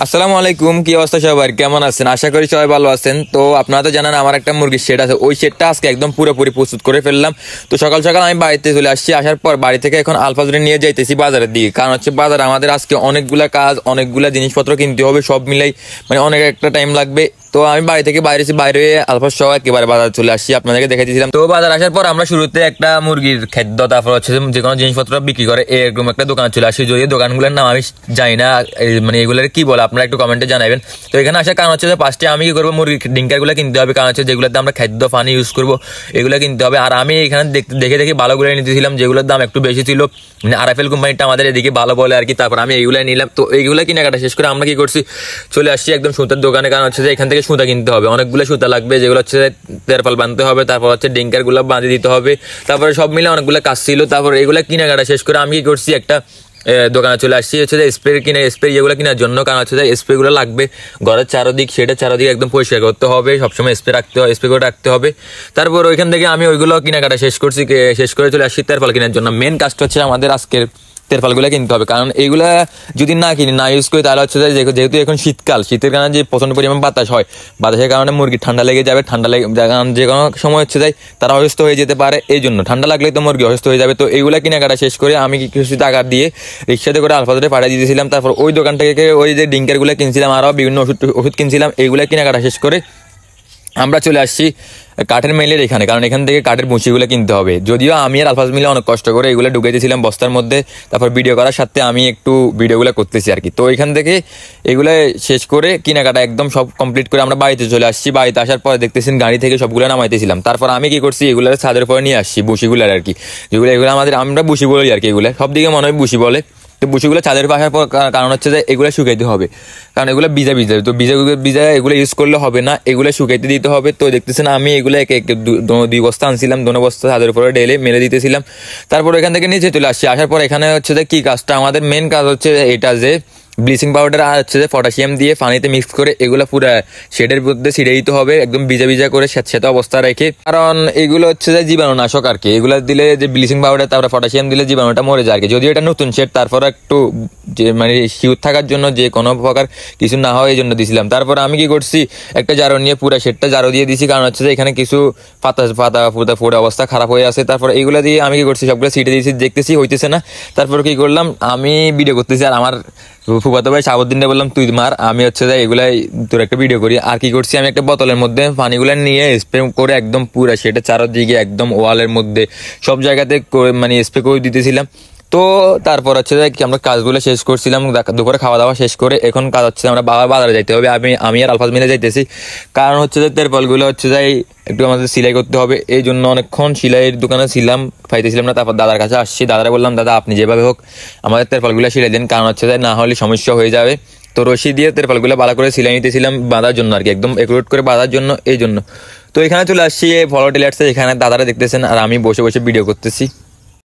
আসসালামু আলাইকুম, কি অবস্থা সবার, কেমন আছেন? আশা করি সবাই ভালো আছেন। তো আপনারা তো জানেন আমার একটা মুরগির শেড আছে, ওই শেডটা আজকে একদম পুরোপুরি প্রস্তুত করে ফেললাম। তো সকাল সকাল আমি বাড়িতে চলে আসছি, আসার পর বাড়ি থেকে এখন আলফাজরে নিয়ে যাইতেছি বাজারের দিকে। কারণ হচ্ছে বাজারে আমাদের আজকে অনেকগুলা কাজ, অনেকগুলা জিনিসপত্র কিনতে হবে, সব মিলাই মানে অনেক একটা টাইম লাগবে। তো আমি বাড়ি থেকে বাইরে আলফাজ সহ একেবারে বাজার চলে আসছি, আপনাদেরকে দেখে দিয়েছিলাম। তো বাজার আসার পর আমরা শুরুতে একটা মুরগির খাদ্য, তারপর হচ্ছে যে কোনো জিনিসপত্র বিক্রি করে এরকম একটা দোকানে চলে আসি। যদিও দোকানগুলোর নাম আমি জানি না, মানে এগুলোর কি বলে আপনারা একটু কমেন্টে জানাবেন। তো এখানে আসার কারণ হচ্ছে যে ফার্স্টে আমি কি করবো, মুরগির ডিঙ্কারগুলো কিনতে হবে, কারণ হচ্ছে যেগুলোর দাম আমরা খাদ্য পানি ইউজ করবো এগুলো কিনতে হবে। আর আমি এখানে দেখে ভালোগুলো নিতেছিলাম, যেগুলোর দাম একটু বেশি ছিল, মানে আরএফএল কোম্পানিটা আমাদের এদিকে ভালো বলে আর কি। তারপর আমি এইগুলাই নিলাম। তো এইগুলো কেনাকাটা শেষ করে আমরা কি করছি, চলে আসছি একদম সুতার দোকানে। কারণ হচ্ছে যে এখান থেকে সুতা কিনতে হবে, অনেকগুলো সুতা লাগবে, যেগুলো হচ্ছে তেরপাল বাঁধতে হবে, তারপর হচ্ছে ডিঙ্কারগুলো বাঁধে দিতে হবে। তারপরে সব মিলে অনেকগুলো কাজ ছিল। তারপর এইগুলো কেনাকাটা শেষ করে আমি কি করছি, একটা দোকানে চলে আসছি হচ্ছে যে স্প্রে যেগুলো কেনার জন্য। কারণ হচ্ছে যে স্প্রেগুলো লাগবে ঘরের চারদিক, সেটা চারদিক একদম পরিষ্কার করতে হবে, সবসময় স্প্রে করে রাখতে হবে। তারপর ওইখান থেকে আমি ওইগুলো কেনাকাটা শেষ করে চলে আসছি তেরপাল কেনার জন্য। মেন কাজটা হচ্ছে আমাদের আজকের তেরপালগুলো কিনতে হবে, কারণ এইগুলা যদি না কিনি, না ইউজ করি, তাহলে হচ্ছে যেহেতু এখন শীতের কারণে যে প্রচন্ড পরিমাণ বাতাস হয়, বাতাসের কারণে মুরগি ঠান্ডা লেগে যাবে। যে কোনো সময় হচ্ছে যায় তারা অসুস্থ হয়ে যেতে পারে, এই জন্য ঠান্ডা লাগলে তো মুরগি অসুস্থ হয়ে যাবে। তো এইগুলা কেনাকাটা শেষ করে আমি কিছু টাকা দিয়ে রিক্সাতে করে আলফাজরে পাঠিয়ে দিয়েছিলাম। তারপর ওই দোকান থেকে ওই যে ডিঙ্কারগুলো কিনছিলাম, আরও বিভিন্ন ওষুধ কিনছিলাম। এইগুলা কেনাকাটা শেষ করে আমরা চলে আসছি কাঠের মেলের এখানে, কারণ এখান থেকে কাঠের ভুসিগুলো কিনতে হবে। যদিও আমি আর আলফাজ মিলে অনেক কষ্ট করে এগুলো ঢুকে দিয়েছিলাম বস্তার মধ্যে, তারপর ভিডিও করার সাথে আমি একটু ভিডিওগুলো করতেছি আর কি। তো এখান থেকে এগুলো শেষ করে কেনাকাটা একদম সব কমপ্লিট করে আমরা বাড়িতে চলে আসছি। বাড়িতে আসার পরে দেখতেছেন গাড়ি থেকে সবগুলো নামাইতেছিলাম। তারপর আমি কি করছি, এগুলো ছাদের পরে নিয়ে আসছি ভুসিগুলার আর কি, যেগুলো এগুলো আমরা ভুসি বলি আর কি, এগুলো সব দিকে মনে হয় ভুসি বলে। তো ভুসিগুলো চাঁদের পাশার পর কারণ হচ্ছে যে এগুলো শুকাইতে হবে, কারণ এগুলো ভিজা তো ভিজা এগুলো ইউজ করলে হবে না, এগুলো শুকাইতে দিতে হবে। তো দেখতেছেন আমি এগুলো দুই বস্তা আনছিলাম, দোনো বস্তা চাঁদের উপরে ঢেলে মেলে দিতেছিলাম। তারপর এখান থেকে নিচে চলে আসছি। আসার পর এখানে হচ্ছে যে কি কাজটা, আমাদের মেন কাজ হচ্ছে এটা যে ব্লিচিং পাউডার আর হচ্ছে যে পটাশিয়াম দিয়ে পানিতে মিক্স করে এগুলো পুরো শেডের মধ্যে ছিঁড়ে দিতে হবে, একদম ভিজা করে স্যাঁতস্যাঁতে অবস্থা রেখে। কারণ এগুলো হচ্ছে যে জীবাণুনাশক আর কি, এগুলো দিলে যে ব্লিচিং পাউডার তারপরে পটাশিয়াম দিলে জীবাণুটা মরে যায় আর কি। যদিও এটা নতুন শেড, তারপর একটু যে মানে শিউর থাকার জন্য যে কোনো প্রকার কিছু না হয় এই জন্য দিয়েছিলাম। তারপর আমি কি করছি, একটা জারো নিয়ে পুরো শেডটা জারো দিয়ে দিয়েছি, কারণ হচ্ছে যে এখানে কিছু পাতা ফুটে অবস্থা খারাপ হয়ে আছে। তারপর এইগুলো দিয়ে আমি কি করছি, সবগুলো ছিটে দিয়েছি, দেখতেছি হইতেছে না। তারপর কি করলাম, আমি ভিডিও করতেছি আর আমার ফুফাতো ভাই সাবুদ্দিনটা বললাম তুই মার, আমি হচ্ছে যে এগুলাই তোর একটা ভিডিও করি। আর কি করছি, আমি একটা বোতলের মধ্যে পানিগুলো নিয়ে স্প্রে করে একদম পুরো সেটা চারদিকে একদম ওয়ালের মধ্যে সব জায়গাতে মানে স্প্রে করে দিতেছিলাম। তো তারপর হচ্ছে যে আমরা কাজগুলো শেষ করছিলাম, দুপুরে খাওয়া দাওয়া শেষ করে এখন কাজ হচ্ছে আমরা বাজারে যাইতে হবে। আমি আর আলফাজ মিলে যাইতেছি, কারণ হচ্ছে যে তেরপালগুলো হচ্ছে যে একটু আমাদের সেলাই করতে হবে, এই জন্য অনেকক্ষণ সেলাইয়ের দোকানে ছিলাম, পাইতেছিলাম না। তারপর দাদার কাছে আসছি, দাদারা বললাম দাদা আপনি যেভাবে হোক আমাদের তেরপালগুলো সেলাই দেন, কারণ হচ্ছে যে না হলে সমস্যা হয়ে যাবে। তো রশি দিয়ে তেরপালগুলো ভালো করে সেলাই নিতেছিলাম বাঁধার জন্য আর কি, একদম একুরেট করে বাঁধার জন্য, এই জন্য। তো এখানে চলে আসছি ফলো টেলার্সে, এখানে দাদারা দেখতেছেন আর আমি বসে ভিডিও করতেছি।